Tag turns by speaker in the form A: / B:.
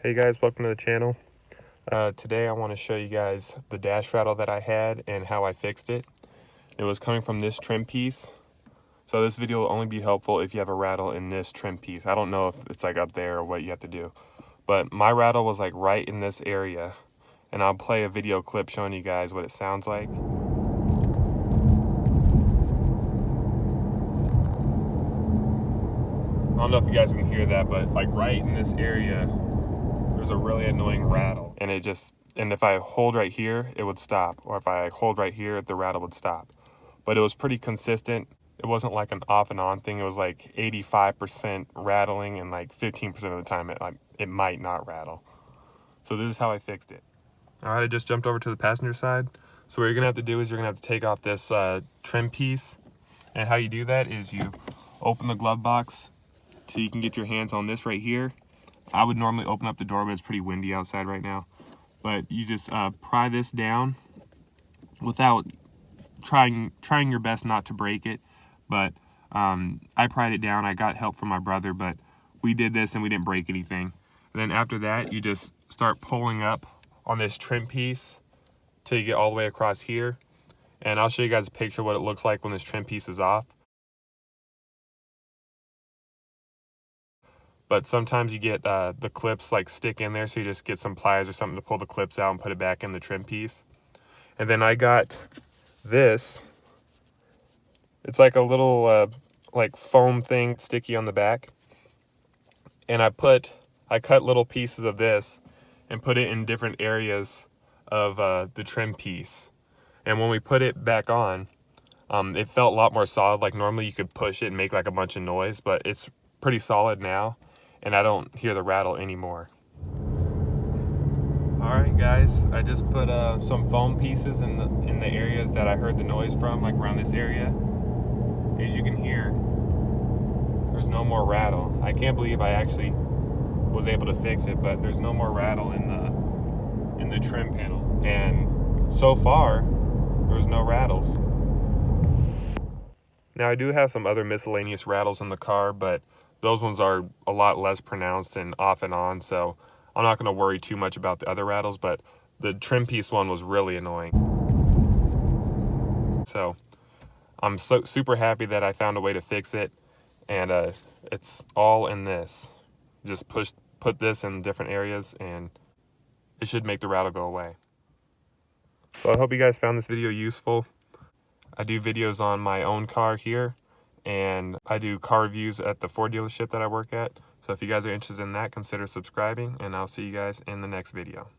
A: Hey guys, welcome to the channel. Today I want to show you guys the dash rattle that I had and how I fixed it. It was coming from this trim piece. So this video will only be helpful if you have a rattle in this trim piece. I don't know if it's like up there or what you have to do. But my rattle was like right in this area. And I'll play a video clip showing you guys what it sounds like. I don't know if you guys can hear that, but like right in this area, there's a really annoying rattle. And if I hold right here, it would stop. Or if I hold right here, the rattle would stop. But it was pretty consistent. It wasn't like an off and on thing. It was like 85% rattling and like 15% of the time it might not rattle. So this is how I fixed it. All right, I just jumped over to the passenger side. So what you're gonna have to do is you're gonna have to take off this trim piece. And how you do that is you open the glove box till you can get your hands on this right here. I would normally open up the door, but it's pretty windy outside right now. But you just pry this down without trying your best not to break it. But I pried it down. I got help from my brother, but we did this and we didn't break anything. And then after that, you just start pulling up on this trim piece till you get all the way across here. And I'll show you guys a picture of what it looks like when this trim piece is off. But sometimes you get the clips like stick in there, so you just get some pliers or something to pull the clips out and put it back in the trim piece. And then I got this. It's like a little like foam thing sticky on the back. And I cut little pieces of this and put it in different areas of the trim piece. And when we put it back on, it felt a lot more solid. Like normally you could push it and make like a bunch of noise, but it's pretty solid now. And I don't hear the rattle anymore. All right, guys, I just put some foam pieces in the areas that I heard the noise from, like around this area. As you can hear, there's no more rattle. I can't believe I actually was able to fix it, but there's no more rattle in the trim panel. And so far, there's no rattles. Now I do have some other miscellaneous rattles in the car, but those ones are a lot less pronounced and off and on, so I'm not going to worry too much about the other rattles, but the trim piece one was really annoying. So I'm super happy that I found a way to fix it, and it's all in this. Just put this in different areas, and it should make the rattle go away. So I hope you guys found this video useful. I do videos on my own car here, and I do car reviews at the Ford dealership that I work at. So if you guys are interested in that, consider subscribing, and I'll see you guys in the next video.